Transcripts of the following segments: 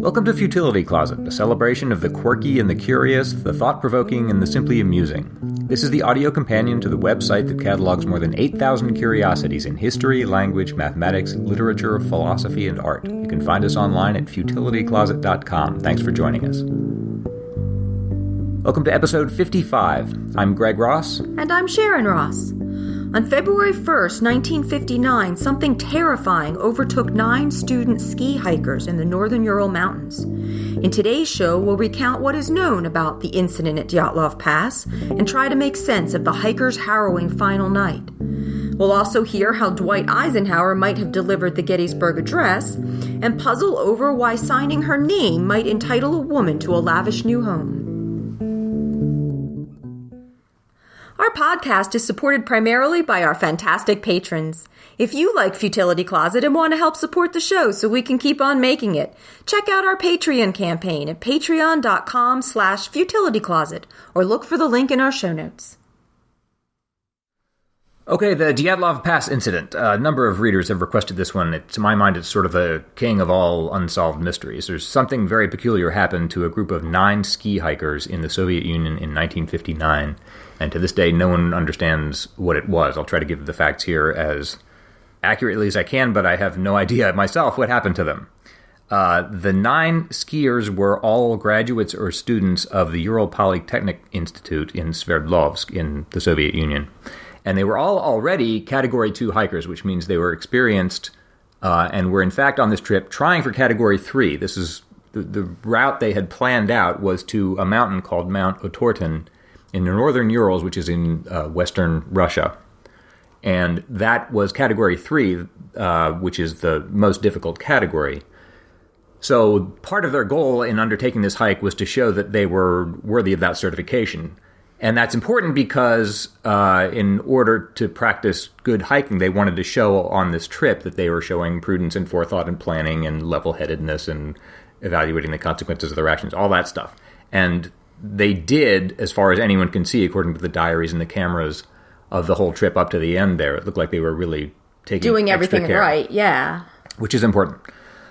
Welcome to Futility Closet, a celebration of the quirky and the curious, the thought-provoking and the simply amusing. This is the audio companion to the website that catalogs more than 8,000 curiosities in history, language, mathematics, literature, philosophy, and art. You can find us online at futilitycloset.com. Thanks for joining us. Welcome to episode 55. I'm Greg Ross. And I'm Sharon Ross. On February 1st, 1959, something terrifying overtook 9 student ski hikers in the northern Ural Mountains. In today's show, we'll recount what is known about the incident at Dyatlov Pass and try to make sense of the hikers' harrowing final night. We'll also hear how Dwight Eisenhower might have delivered the Gettysburg Address and puzzle over why signing her name might entitle a woman to a lavish new home. Our podcast is supported primarily by our fantastic patrons. If you like Futility Closet and want to help support the show so we can keep on making it, check out our Patreon campaign at patreon.com/futilitycloset or look for the link in our show notes. Okay, the Dyatlov Pass incident. A number of readers have requested this one. To my mind, it's sort of the king of all unsolved mysteries. There's something very peculiar happened to a group of 9 ski hikers in the Soviet Union in 1959. And to this day, no one understands what it was. I'll try to give the facts here as accurately as I can, but I have no idea myself what happened to them. The 9 skiers were all graduates or students of the Ural Polytechnic Institute in Sverdlovsk in the Soviet Union. And they were all already Category 2 hikers, which means they were experienced and were in fact on this trip trying for Category 3. This is the route they had planned out was to a mountain called Mount Otorten in the northern Urals, which is in western Russia. And that was Category 3, which is the most difficult category. So part of their goal in undertaking this hike was to show that they were worthy of that certification. And that's important because in order to practice good hiking, they wanted to show on this trip that they were showing prudence and forethought and planning and level-headedness and evaluating the consequences of their actions, all that stuff. And they did, as far as anyone can see, according to the diaries and the cameras of the whole trip up to the end there. It looked like they were really doing everything care, right, yeah. Which is important.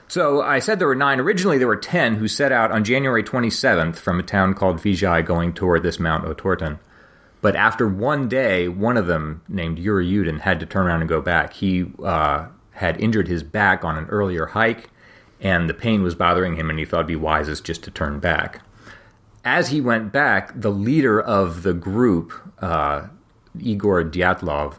So I said there were 9. Originally, there were 10 who set out on January 27th from a town called Vizhai going toward this Mount Otorten. But after one day, one of them, named Yuri Yudin, had to turn around and go back. He had injured his back on an earlier hike, and the pain was bothering him, and he thought it'd be wisest just to turn back. As he went back, the leader of the group, Igor Dyatlov,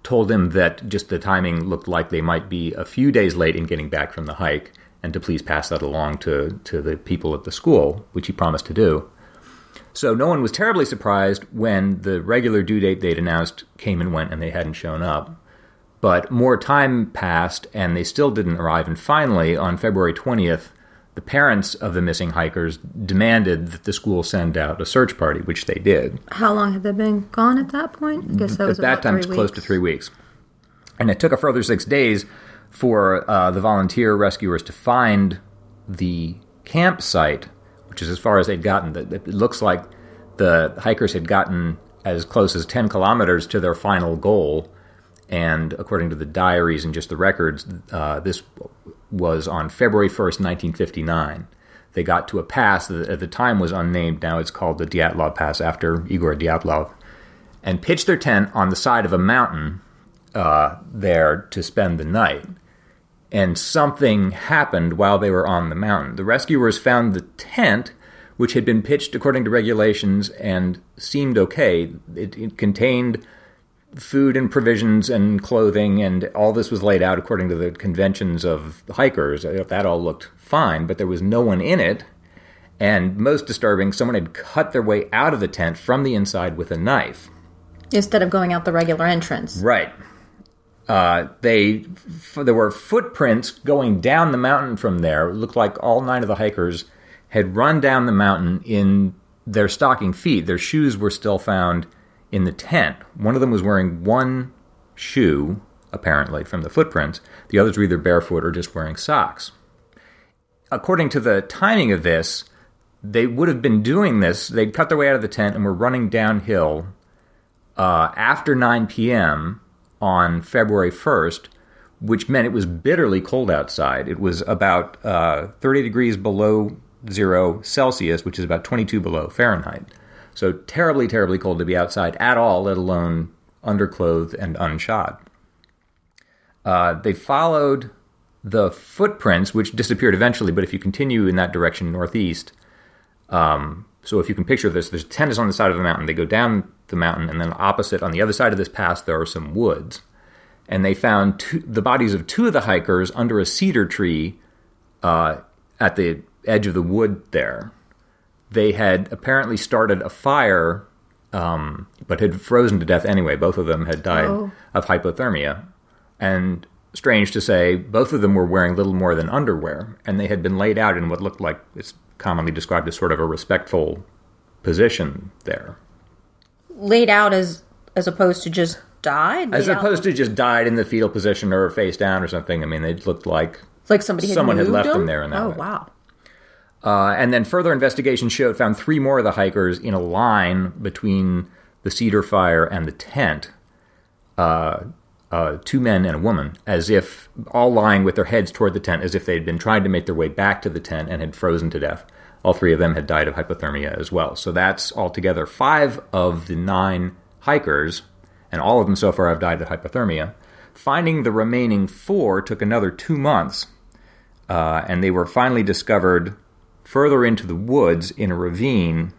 told him that just the timing looked like they might be a few days late in getting back from the hike, and to please pass that along to the people at the school, which he promised to do. So no one was terribly surprised when the regular due date they'd announced came and went and they hadn't shown up. But more time passed, and they still didn't arrive, and finally, on February 20th, the parents of the missing hikers demanded that the school send out a search party, which they did. How long had they been gone at that point? I guess that was about 3 weeks. At that time, it's close to 3 weeks. And it took a further 6 days for the volunteer rescuers to find the campsite, which is as far as they'd gotten. It looks like the hikers had gotten as close as 10 kilometers to their final goal. And according to the diaries and just the records, this was on February 1st, 1959. They got to a pass that at the time was unnamed. Now it's called the Dyatlov Pass after Igor Dyatlov, and pitched their tent on the side of a mountain there to spend the night. And something happened while they were on the mountain. The rescuers found the tent, which had been pitched according to regulations and seemed okay. It contained food and provisions and clothing, and all this was laid out according to the conventions of hikers. That all looked fine, but there was no one in it. And most disturbing, someone had cut their way out of the tent from the inside with a knife. Instead of going out the regular entrance. Right. There were footprints going down the mountain from there. It looked like all 9 of the hikers had run down the mountain in their stocking feet. Their shoes were still found in the tent. One of them was wearing one shoe, apparently, from the footprints. The others were either barefoot or just wearing socks. According to the timing of this, they would have been doing this. They'd cut their way out of the tent and were running downhill after 9 p.m. on February 1st which meant it was bitterly cold outside. It was about 30 degrees below 0 Celsius, which is about 22 below Fahrenheit. So terribly, terribly cold to be outside at all, let alone underclothed and unshod. They followed the footprints, which disappeared eventually, but if you continue in that direction northeast, so if you can picture this, there's a tent is on the side of the mountain. They go down the mountain, and then opposite, on the other side of this pass, there are some woods. And they found the bodies of 2 of the hikers under a cedar tree at the edge of the wood there. They had apparently started a fire, but had frozen to death anyway. Both of them had died of hypothermia. And strange to say, both of them were wearing little more than underwear, and they had been laid out in what looked like, it's commonly described as sort of a respectful position there. Laid out as opposed to just died? As opposed to just died in the fetal position or face down or something. I mean, they looked like someone had left them there in that way. Wow. And then further investigation found 3 more of the hikers in a line between the cedar fire and the tent. 2 men and a woman, as if all lying with their heads toward the tent, as if they had been trying to make their way back to the tent and had frozen to death. All 3 of them had died of hypothermia as well. So that's altogether 5 of the 9 hikers, and all of them so far have died of hypothermia. Finding the remaining 4 took another 2 months, and they were finally discovered further into the woods in a ravine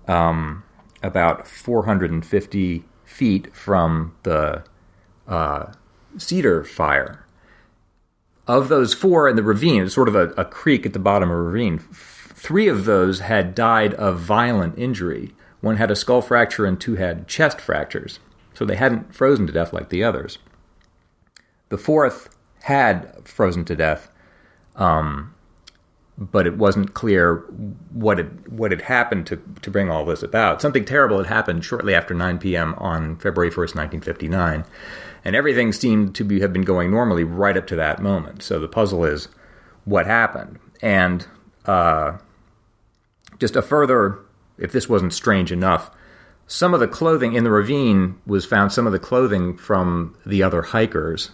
about 450 feet from the cedar fire. Of those 4 in the ravine, it's sort of a creek at the bottom of a ravine, 3 of those had died of violent injury. 1 had a skull fracture and 2 had chest fractures. So they hadn't frozen to death like the others. The 4th had frozen to death, but it wasn't clear what had happened to bring all this about. Something terrible had happened shortly after 9 p.m. on February 1st, 1959, and everything seemed to have been going normally right up to that moment. So the puzzle is what happened. And just a further, if this wasn't strange enough, some of the clothing in the ravine was found, some of the clothing from the other hikers.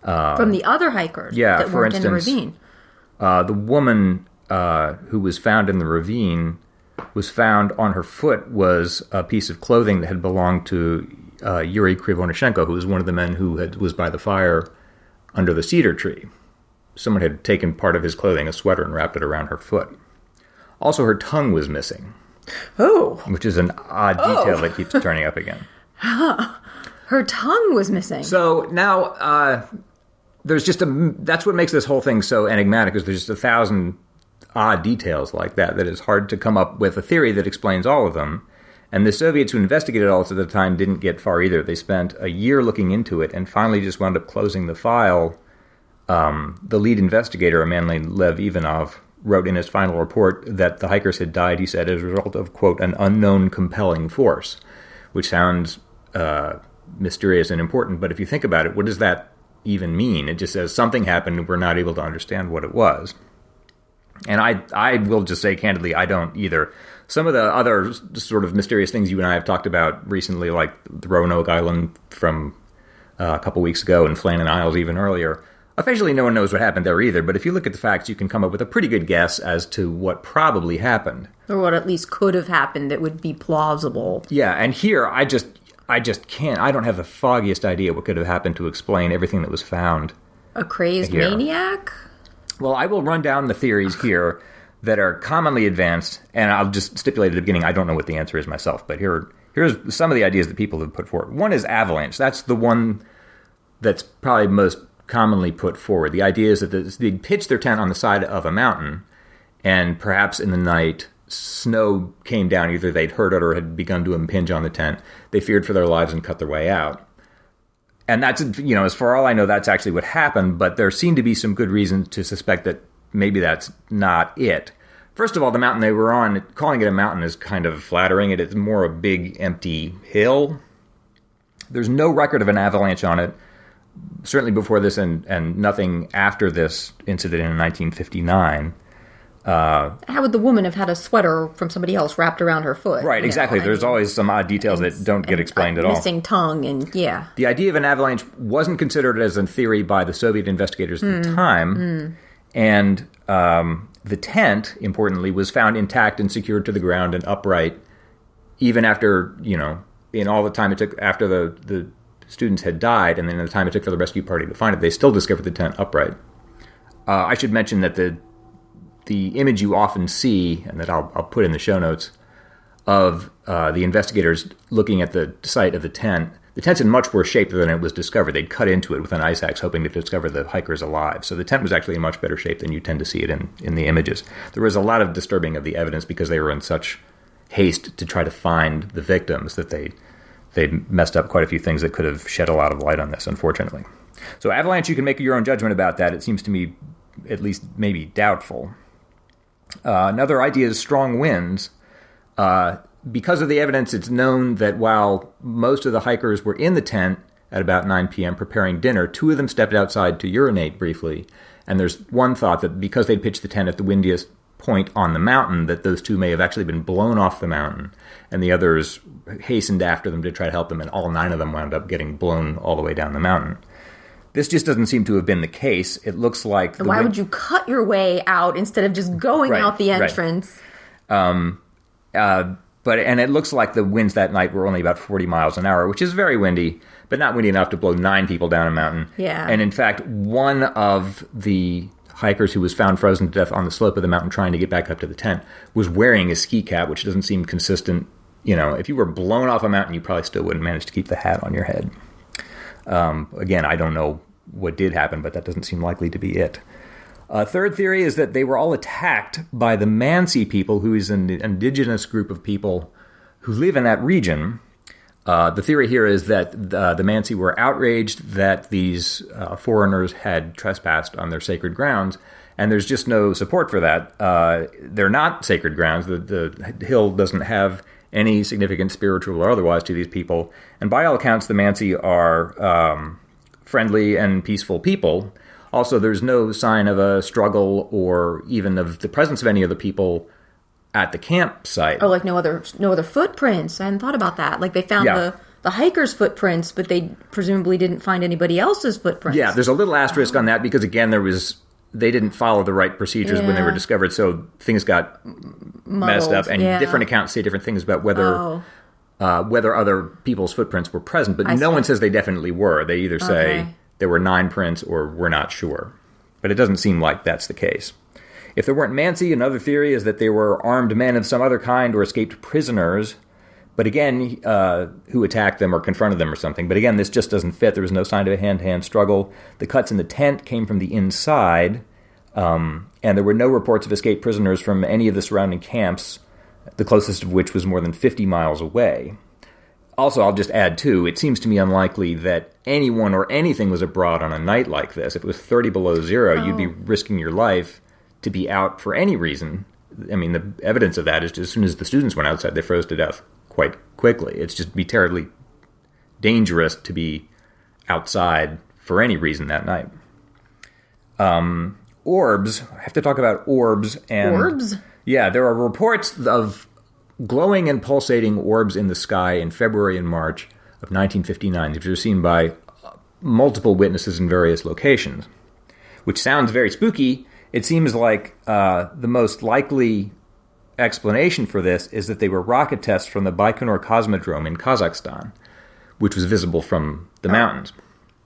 From the other hikers that weren't in the ravine? The woman who was found in the ravine was found on her foot was a piece of clothing that had belonged to Yuri Krivonishenko, who was one of the men who was by the fire under the cedar tree. Someone had taken part of his clothing, a sweater, and wrapped it around her foot. Also, her tongue was missing. Oh. Which is an odd detail that keeps turning up again. Her tongue was missing. So now, there's just that's what makes this whole thing so enigmatic, is there's just 1,000 odd details like that it's hard to come up with a theory that explains all of them. And the Soviets who investigated all this at the time didn't get far either. They spent a year looking into it and finally just wound up closing the file. The lead investigator, a man named Lev Ivanov, wrote in his final report that the hikers had died, he said, as a result of, quote, an unknown compelling force, which sounds mysterious and important. But if you think about it, what does that even mean? It just says something happened and we're not able to understand what it was. And I will just say candidly, I don't either. Some of the other sort of mysterious things you and I have talked about recently, like the Roanoke Island from a couple weeks ago and Flannan Isles even earlier, officially no one knows what happened there either. But if you look at the facts, you can come up with a pretty good guess as to what probably happened. Or what at least could have happened that would be plausible. Yeah, and here I just can't. I don't have the foggiest idea what could have happened to explain everything that was found. A crazed maniac? Well, I will run down the theories here that are commonly advanced, and I'll just stipulate at the beginning, I don't know what the answer is myself, but here's some of the ideas that people have put forward. One is avalanche. That's the one that's probably most commonly put forward. The idea is that they'd pitch their tent on the side of a mountain, and perhaps in the night, snow came down. Either they'd heard it or had begun to impinge on the tent. They feared for their lives and cut their way out. And that's, as far all I know, that's actually what happened, but there seem to be some good reasons to suspect that maybe that's not it. First of all, the mountain they were on, calling it a mountain is kind of flattering. It's more a big, empty hill. There's no record of an avalanche on it, certainly before this and nothing after this incident in 1959. How would the woman have had a sweater from somebody else wrapped around her foot? Right, exactly. There's always some odd details that don't get explained at all. Missing tongue and, yeah. The idea of an avalanche wasn't considered as a theory by the Soviet investigators at the time. And the tent, importantly, was found intact and secured to the ground and upright, even after, in all the time it took after the students had died, and then the time it took for the rescue party to find it, they still discovered the tent upright. I should mention that the image you often see, and that I'll put in the show notes, of the investigators looking at the site of the tent's in much worse shape than it was discovered. They'd cut into it with an ice axe, hoping to discover the hikers alive. So the tent was actually in much better shape than you tend to see it in the images. There was a lot of disturbing of the evidence because they were in such haste to try to find the victims that they messed up quite a few things that could have shed a lot of light on this, unfortunately. So avalanche, you can make your own judgment about that. It seems to me at least maybe doubtful. Another idea is strong winds. Because of the evidence, it's known that while most of the hikers were in the tent at about 9 p.m. preparing dinner, 2 of them stepped outside to urinate briefly. And there's one thought that because they'd pitched the tent at the windiest point on the mountain, that those 2 may have actually been blown off the mountain, and the others hastened after them to try to help them, and all 9 of them wound up getting blown all the way down the mountain. This just doesn't seem to have been the case. It looks like... Why would you cut your way out instead of just going out the entrance? Right. But it looks like the winds that night were only about 40 miles an hour, which is very windy, but not windy enough to blow 9 people down a mountain. Yeah. And in fact, one of the hikers who was found frozen to death on the slope of the mountain trying to get back up to the tent was wearing a ski cap, which doesn't seem consistent. If you were blown off a mountain, you probably still wouldn't manage to keep the hat on your head. Again, I don't know what did happen, but that doesn't seem likely to be it. Third theory is that they were all attacked by the Mansi people, who is an indigenous group of people who live in that region. The theory here is that the Mansi were outraged that these foreigners had trespassed on their sacred grounds, and there's just no support for that. They're not sacred grounds. The hill doesn't have any significant spiritual or otherwise to these people, and by all accounts, the Mansi are friendly and peaceful people. Also, there's no sign of a struggle or even of the presence of any of the people at the campsite. Oh, like no other footprints. I hadn't thought about that. Like they found the hikers' footprints, but they presumably didn't find anybody else's footprints. Yeah, there's a little asterisk on that because, again, they didn't follow the right procedures when they were discovered, so things got messed up, and different accounts say different things about whether other people's footprints were present, but no one says they definitely were. They either say there were 9 prints or we're not sure. But it doesn't seem like that's the case. If there weren't Mansi, another theory is that they were armed men of some other kind or escaped prisoners, but again, who attacked them or confronted them or something. But again, this just doesn't fit. There was no sign of a hand-to-hand struggle. The cuts in the tent came from the inside, and there were no reports of escaped prisoners from any of the surrounding camps, the closest of which was more than 50 miles away. Also, I'll just add, too, it seems to me unlikely that anyone or anything was abroad on a night like this. If it was 30 below zero, you'd be risking your life to be out for any reason. I mean, the evidence of that is just as soon as the students went outside, they froze to death quite quickly. It's just be terribly dangerous to be outside for any reason that night. Orbs. I have to talk about orbs. Orbs? Yeah, there are reports of glowing and pulsating orbs in the sky in February and March of 1959, which were seen by multiple witnesses in various locations, which sounds very spooky. It seems like the most likely explanation for this is that they were rocket tests from the Baikonur Cosmodrome in Kazakhstan, which was visible from the mountains.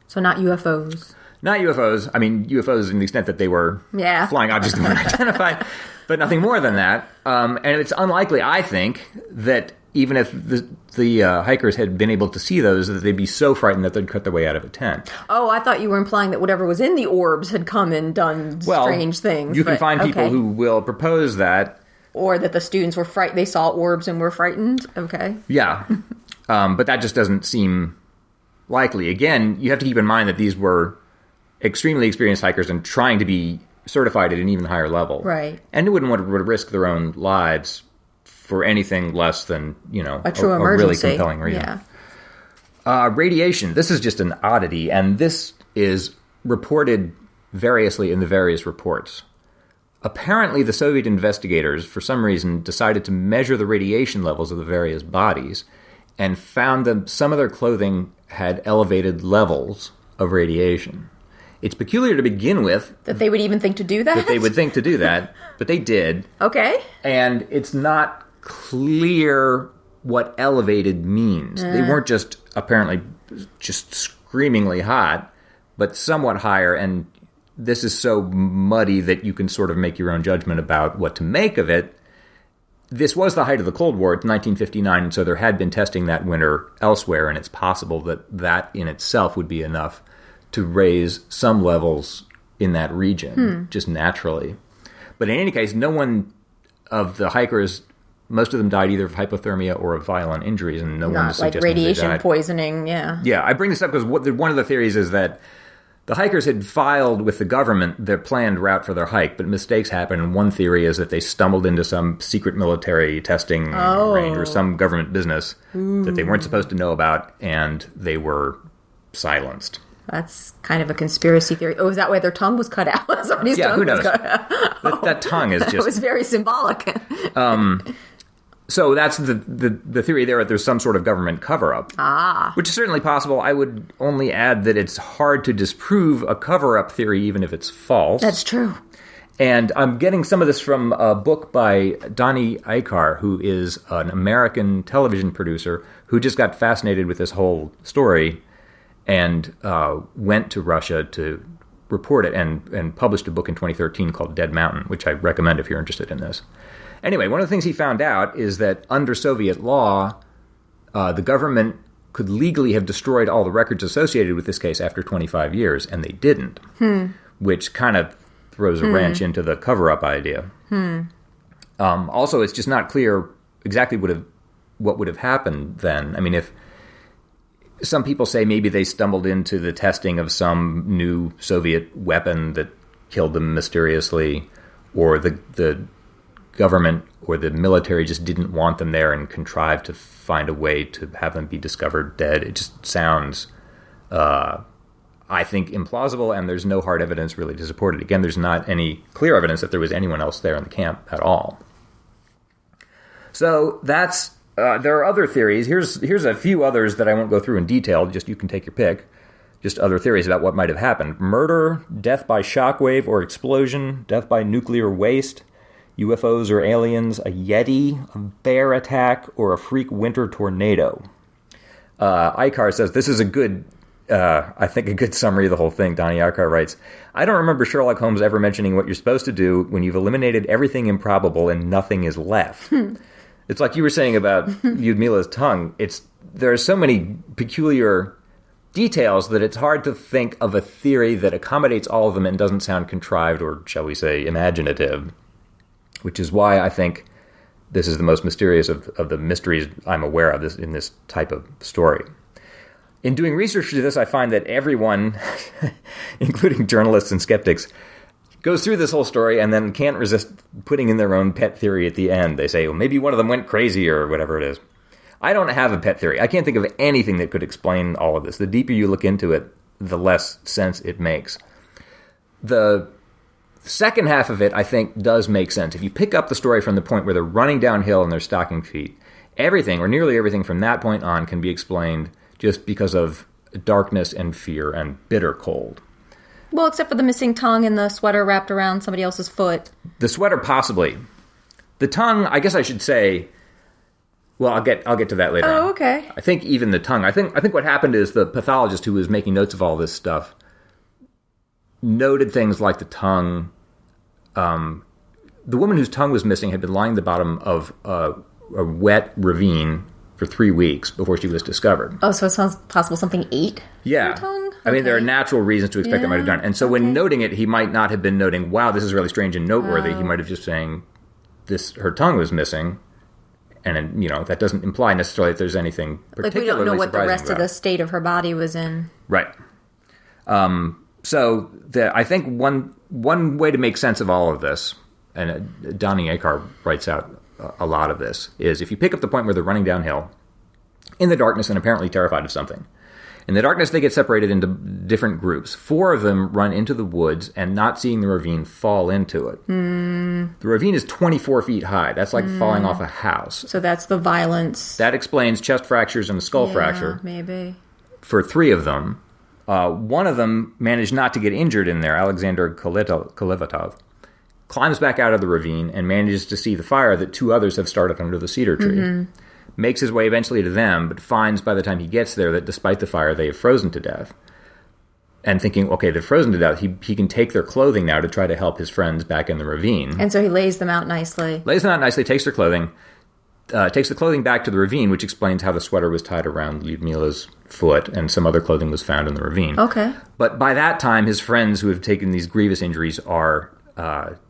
So not UFOs. Not UFOs. I mean, UFOs in the extent that they were flying objects that weren't identified, but nothing more than that. And it's unlikely, I think, that even if the hikers had been able to see those, that they'd be so frightened that they'd cut their way out of a tent. Oh, I thought you were implying that whatever was in the orbs had come and done strange things. You can find people who will propose that. Or that the students were frightened. They saw orbs and were frightened. Okay. Yeah. But that just doesn't seem likely. Again, you have to keep in mind that these were extremely experienced hikers and trying to be certified at an even higher level. Right. And they wouldn't want to risk their own lives for anything less than, a true emergency. A really compelling reason. Yeah. Radiation. This is just an oddity, and this is reported variously in the various reports. Apparently, the Soviet investigators, for some reason, decided to measure the radiation levels of the various bodies and found that some of their clothing had elevated levels of radiation. It's peculiar to begin with. That they would even think to do that? That they would think to do that, but they did. Okay. And it's not clear what elevated means. They weren't just, apparently, just screamingly hot, but somewhat higher, and this is so muddy that you can sort of make your own judgment about what to make of it. This was the height of the Cold War. It's 1959, and so there had been testing that winter elsewhere, and it's possible that that in itself would be enough to raise some levels in that region, just naturally. But in any case, no one of the hikers, most of them died either of hypothermia or of violent injuries, and no one is suggesting like radiation they died. Poisoning, yeah. Yeah, I bring this up because one of the theories is that the hikers had filed with the government their planned route for their hike, but mistakes happened. And one theory is that they stumbled into some secret military testing range or some government business that they weren't supposed to know about, and they were silenced. That's kind of a conspiracy theory. Oh, is that why their tongue was cut out? Somebody's tongue who knows? Was cut out. That tongue is just... It was very symbolic. So that's the theory there, that there's some sort of government cover-up. Which is certainly possible. I would only add that it's hard to disprove a cover-up theory, even if it's false. That's true. And I'm getting some of this from a book by Donnie Eichar, who is an American television producer who just got fascinated with this whole story and went to Russia to report it and published a book in 2013 called Dead Mountain, which I recommend if you're interested in this. Anyway, one of the things he found out is that under Soviet law, the government could legally have destroyed all the records associated with this case after 25 years, and they didn't, which kind of throws a wrench into the cover-up idea. Also, it's just not clear exactly what would have happened then. I mean, if some people say maybe they stumbled into the testing of some new Soviet weapon that killed them mysteriously, or the government or the military just didn't want them there and contrived to find a way to have them be discovered dead. It just sounds, I think, implausible, and there's no hard evidence really to support it. Again, there's not any clear evidence that there was anyone else there in the camp at all. So that's, there are other theories. Here's a few others that I won't go through in detail, just you can take your pick. Just other theories about what might have happened. Murder, death by shockwave or explosion, death by nuclear waste, UFOs or aliens, a Yeti, a bear attack, or a freak winter tornado. Eichar says, this is a good summary of the whole thing. Donnie Eichar writes, I don't remember Sherlock Holmes ever mentioning what you're supposed to do when you've eliminated everything improbable and nothing is left. It's like you were saying about Lyudmila's tongue. There are so many peculiar details that it's hard to think of a theory that accommodates all of them and doesn't sound contrived or, shall we say, imaginative. Which is why I think this is the most mysterious of the mysteries I'm aware of in this type of story. In doing research to this, I find that everyone, including journalists and skeptics, goes through this whole story and then can't resist putting in their own pet theory at the end. They say, well, maybe one of them went crazy or whatever it is. I don't have a pet theory. I can't think of anything that could explain all of this. The deeper you look into it, the less sense it makes. The second half of it, I think, does make sense. If you pick up the story from the point where they're running downhill in their stocking feet, everything, or nearly everything from that point on, can be explained just because of darkness and fear and bitter cold. Well, except for the missing tongue and the sweater wrapped around somebody else's foot. The sweater, possibly. The tongue, I guess I should say... Well, I'll get to that later on. Oh, okay. I think even the tongue... I think what happened is the pathologist who was making notes of all this stuff noted things like the tongue. The woman whose tongue was missing had been lying at the bottom of a wet ravine for 3 weeks before she was discovered. Oh, so it sounds possible something ate her tongue? Okay. I mean, there are natural reasons to expect that might have done. And so when noting it, he might not have been noting, wow, this is really strange and noteworthy. He might have just saying, her tongue was missing. And, that doesn't imply necessarily that there's anything particularly surprising. Like, we don't know what the rest about of the state of her body was in. Right. So I think one way to make sense of all of this, and Donnie Eichar writes out a lot of this, is if you pick up the point where they're running downhill in the darkness and apparently terrified of something, In the darkness, they get separated into different groups. 4 of them run into the woods and, not seeing the ravine, fall into it. The ravine is 24 feet high. That's like falling off a house. So that's the violence. That explains chest fractures and a skull fracture. Maybe. For 3 of them. One of them managed not to get injured in there, Alexander Kolevatov, climbs back out of the ravine and manages to see the fire that 2 others have started under the cedar tree. Makes his way eventually to them, but finds by the time he gets there that despite the fire, they have frozen to death. And thinking, okay, they're frozen to death, he can take their clothing now to try to help his friends back in the ravine. And so he lays them out nicely. Takes their clothing, takes the clothing back to the ravine, which explains how the sweater was tied around Lyudmila's foot and some other clothing was found in the ravine. Okay. But by that time, his friends who have taken these grievous injuries are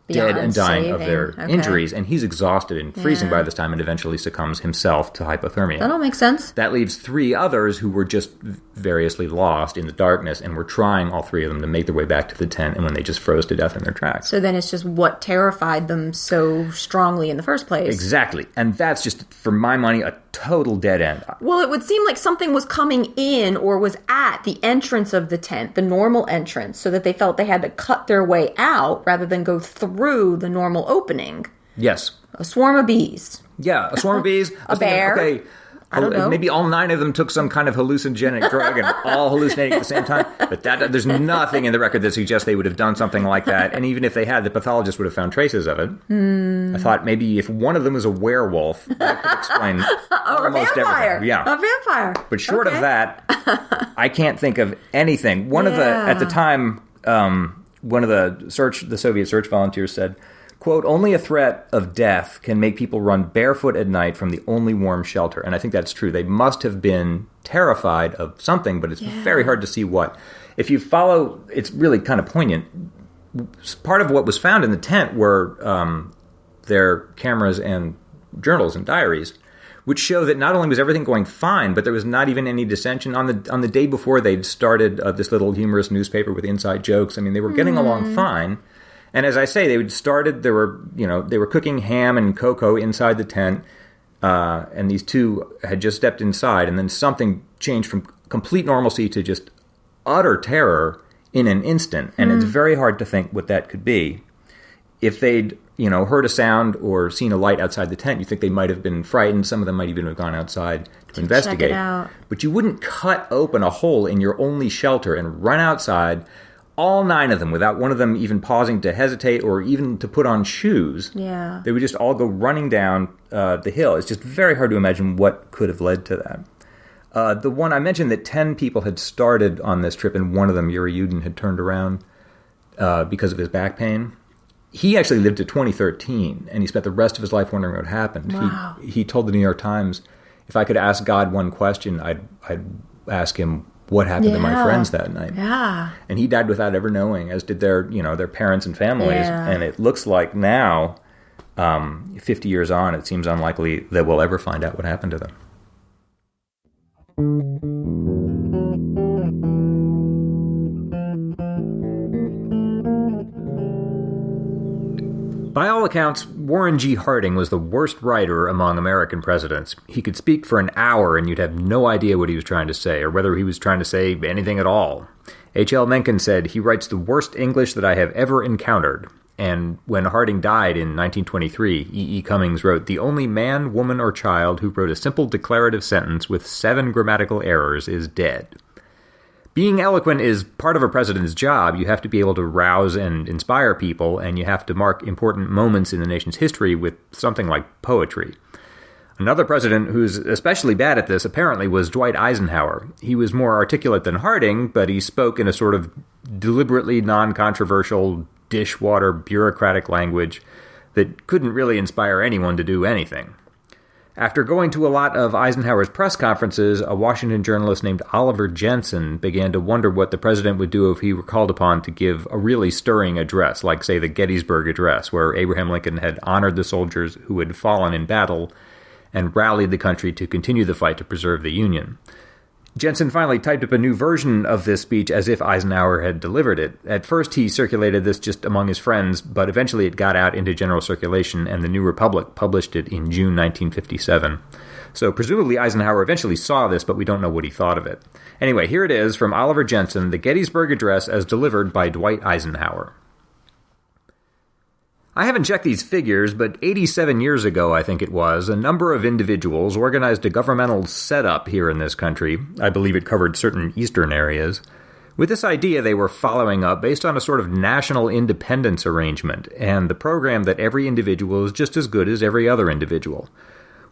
dead and dying of their injuries, and he's exhausted and freezing by this time and eventually succumbs himself to hypothermia. That all makes sense. That leaves 3 others who were just variously lost in the darkness and were trying, all 3 of them, to make their way back to the tent, and when they just froze to death in their tracks. So then it's just what terrified them so strongly in the first place. Exactly. And that's just, for my money, a total dead end. Well, it would seem like something was coming in or was at the entrance of the tent, the normal entrance, so that they felt they had to cut their way out rather than go through the normal opening. Yes. A swarm of bees. Yeah, a swarm of bees. A bear. Okay, I don't know. Maybe all 9 of them took some kind of hallucinogenic drug and all hallucinating at the same time. But there's nothing in the record that suggests they would have done something like that. And even if they had, the pathologist would have found traces of it. I thought maybe if one of them was a werewolf, that could explain almost everything. Yeah. A vampire. But short of that, I can't think of anything. At the time, one of the Soviet search volunteers said, quote, only a threat of death can make people run barefoot at night from the only warm shelter. And I think that's true. They must have been terrified of something, but it's very hard to see what. If you follow, it's really kind of poignant. Part of what was found in the tent were their cameras and journals and diaries, which show that not only was everything going fine, but there was not even any dissension. On the day before, they'd started this little humorous newspaper with inside jokes. I mean, they were getting along fine. And as I say, they were cooking ham and cocoa inside the tent, and these 2 had just stepped inside, and then something changed from complete normalcy to just utter terror in an instant. And it's very hard to think what that could be. If they'd heard a sound or seen a light outside the tent, you think they might have been frightened. Some of them might even have gone outside to investigate. Check it out. But you wouldn't cut open a hole in your only shelter and run outside, all 9 of them, without one of them even pausing to hesitate or even to put on shoes. Yeah. They would just all go running down the hill. It's just very hard to imagine what could have led to that. The one I mentioned that 10 people had started on this trip, and one of them, Yuri Yudin, had turned around because of his back pain. He actually lived to 2013, and he spent the rest of his life wondering what happened. Wow. He told the New York Times, if I could ask God one question, I'd ask him, what happened to my friends that night? Yeah. And he died without ever knowing, as did their parents and families. Yeah. And it looks like now, 50 years on, it seems unlikely that we'll ever find out what happened to them. By all accounts, Warren G. Harding was the worst writer among American presidents. He could speak for an hour and you'd have no idea what he was trying to say, or whether he was trying to say anything at all. H.L. Mencken said, he writes the worst English that I have ever encountered. And when Harding died in 1923, E.E. Cummings wrote, the only man, woman, or child who wrote a simple declarative sentence with 7 grammatical errors is dead. Being eloquent is part of a president's job. You have to be able to rouse and inspire people, and you have to mark important moments in the nation's history with something like poetry. Another president who's especially bad at this, apparently, was Dwight Eisenhower. He was more articulate than Harding, but he spoke in a sort of deliberately non-controversial, dishwater, bureaucratic language that couldn't really inspire anyone to do anything. After going to a lot of Eisenhower's press conferences, a Washington journalist named Oliver Jensen began to wonder what the president would do if he were called upon to give a really stirring address, like, say, the Gettysburg Address, where Abraham Lincoln had honored the soldiers who had fallen in battle and rallied the country to continue the fight to preserve the Union. Jensen finally typed up a new version of this speech as if Eisenhower had delivered it. At first, he circulated this just among his friends, but eventually it got out into general circulation, and the New Republic published it in June 1957. So presumably Eisenhower eventually saw this, but we don't know what he thought of it. Anyway, here it is from Oliver Jensen, the Gettysburg Address as delivered by Dwight Eisenhower. I haven't checked these figures, but 87 years ago, I think it was, a number of individuals organized a governmental setup here in this country. I believe it covered certain eastern areas. With this idea, they were following up based on a sort of national independence arrangement, and the program that every individual is just as good as every other individual.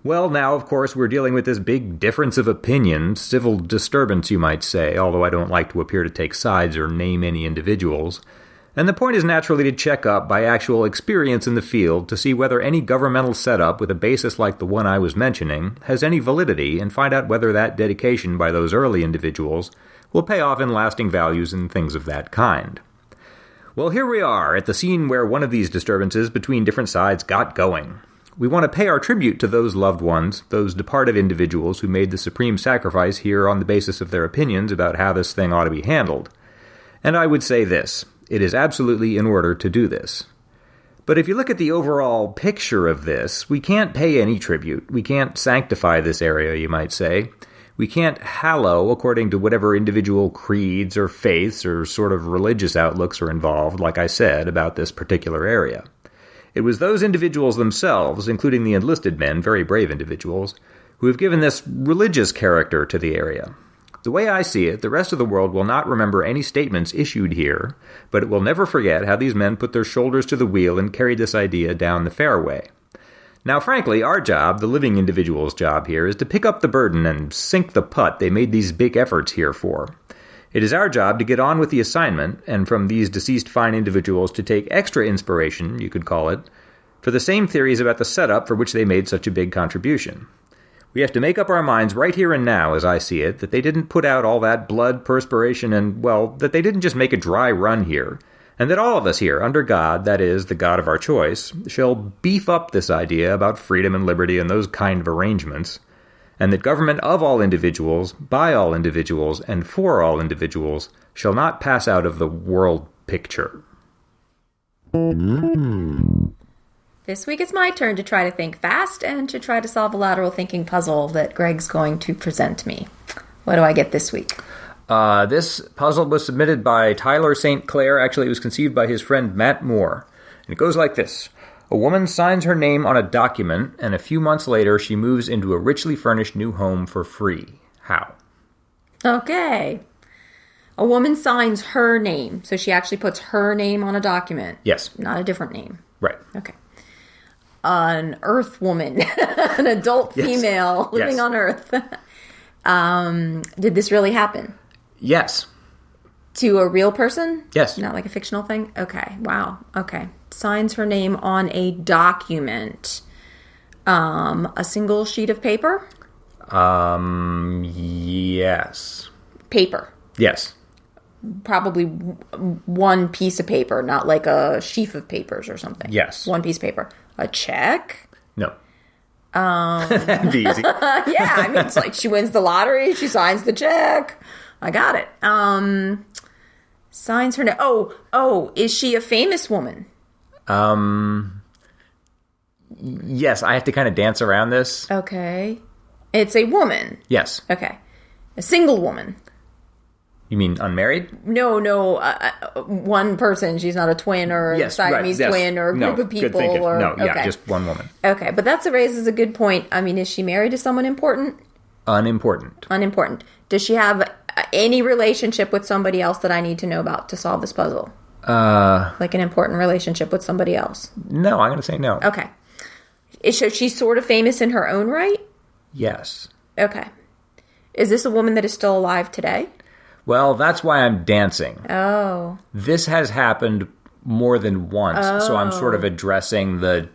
Well, now, of course, we're dealing with this big difference of opinion, civil disturbance, you might say, although I don't like to appear to take sides or name any individuals. And the point is naturally to check up by actual experience in the field to see whether any governmental setup with a basis like the one I was mentioning has any validity and find out whether that dedication by those early individuals will pay off in lasting values and things of that kind. Well, here we are at the scene where one of these disturbances between different sides got going. We want to pay our tribute to those loved ones, those departed individuals who made the supreme sacrifice here on the basis of their opinions about how this thing ought to be handled. And I would say this. It is absolutely in order to do this. But if you look at the overall picture of this, we can't pay any tribute. We can't sanctify this area, you might say. We can't hallow according to whatever individual creeds or faiths or sort of religious outlooks are involved, like I said, about this particular area. It was those individuals themselves, including the enlisted men, very brave individuals, who have given this religious character to the area. The way I see it, the rest of the world will not remember any statements issued here, but it will never forget how these men put their shoulders to the wheel and carried this idea down the fairway. Now, frankly, our job, the living individual's job here, is to pick up the burden and sink the putt they made these big efforts here for. It is our job to get on with the assignment, and from these deceased fine individuals to take extra inspiration, you could call it, for the same theories about the setup for which they made such a big contribution. We have to make up our minds right here and now, as I see it, that they didn't put out all that blood, perspiration, and, well, that they didn't just make a dry run here, and that all of us here, under God, that is, the God of our choice, shall beef up this idea about freedom and liberty and those kind of arrangements, and that government of all individuals, by all individuals, and for all individuals, shall not pass out of the world picture. This week it's my turn to try to think fast and to try to solve a lateral thinking puzzle that Greg's going to present me. What do I get this week? This puzzle was submitted by Tyler St. Clair. Actually, it was conceived by his friend Matt Moore. And it goes like this. A woman signs her name on a document, and a few months later she moves into a richly furnished new home for free. How? Okay. A woman signs her name, so she actually puts her name on a document. Yes. Not a different name. Right. Okay. An Earth woman, an adult female living on Earth. Did this really happen? Yes. To a real person? Yes. Not like a fictional thing? Okay. Wow. Okay. Signs her name on a document. A single sheet of paper? Yes. Paper. Yes. Probably one piece of paper, not like a sheaf of papers or something. Yes. One piece of paper. A check? No. That'd be easy. Yeah, I mean, it's like she wins the lottery, she signs the check. I got it. Signs her name. Oh, is she a famous woman? Yes, I have to kind of dance around this. Okay. It's a woman. Yes. Okay. A single woman. You mean unmarried? No, one person. She's not a twin or a Siamese twin or a group of people. Just one woman. Okay, but that raises a good point. I mean, is she married to someone important? Unimportant. Does she have any relationship with somebody else that I need to know about to solve this puzzle? Like an important relationship with somebody else? No, I'm going to say no. Okay. So she's sort of famous in her own right? Yes. Okay. Is this a woman that is still alive today? Well, that's why I'm dancing. Oh. This has happened more than once, so I'm sort of addressing the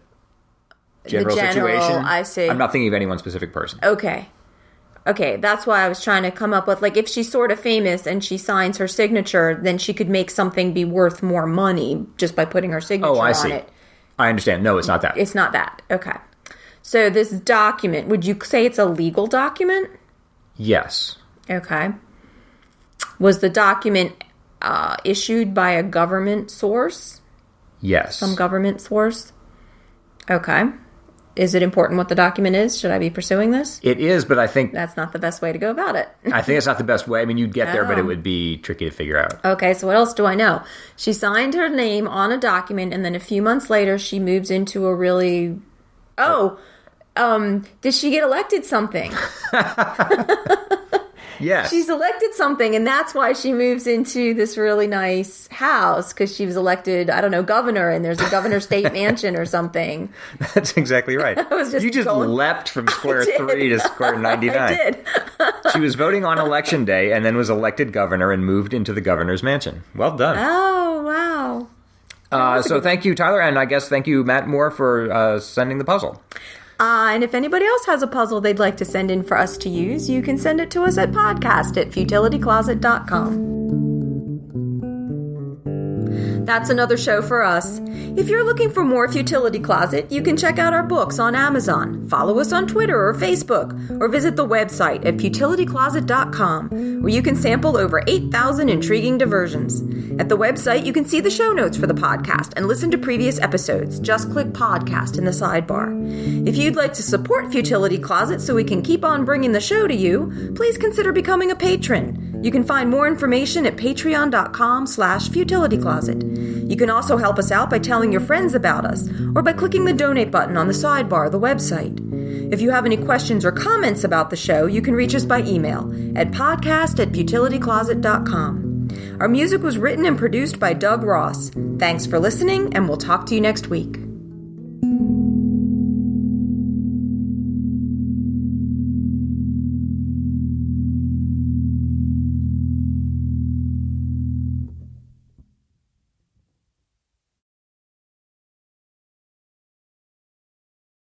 general situation. I see. I'm not thinking of any one specific person. Okay, that's why I was trying to come up with, like, if she's sort of famous and she signs her signature, then she could make something be worth more money just by putting her signature on it. Oh, I see. I understand. No, it's not that. It's not that. Okay. So this document, would you say it's a legal document? Yes. Okay. Was the document issued by a government source? Yes. Some government source? Okay. Is it important what the document is? Should I be pursuing this? It is, but I think... That's not the best way to go about it. I think it's not the best way. I mean, you'd get there, but it would be tricky to figure out. Okay, so what else do I know? She signed her name on a document, and then a few months later, she moves into a really... did she get elected something? Yes. She's elected something, and that's why she moves into this really nice house, because she was elected, I don't know, governor, and there's a governor state mansion or something. That's exactly right. You just leapt from square 3 to square 99. I did. She was voting on election day and then was elected governor and moved into the governor's mansion. Well done. Oh, wow. So thank you, Tyler, and I guess thank you, Matt Moore, for sending the puzzle. And if anybody else has a puzzle they'd like to send in for us to use, you can send it to us at podcast@futilitycloset.com. That's another show for us. If you're looking for more Futility Closet, you can check out our books on Amazon, follow us on Twitter or Facebook, or visit the website at futilitycloset.com, where you can sample over 8,000 intriguing diversions. At the website, you can see the show notes for the podcast and listen to previous episodes. Just click podcast in the sidebar. If you'd like to support Futility Closet so we can keep on bringing the show to you, please consider becoming a patron. You can find more information at patreon.com/futilitycloset. You can also help us out by telling your friends about us, or by clicking the donate button on the sidebar of the website. If you have any questions or comments about the show, you can reach us by email at podcast@futilitycloset.com. Our music was written and produced by Doug Ross. Thanks for listening, and we'll talk to you next week.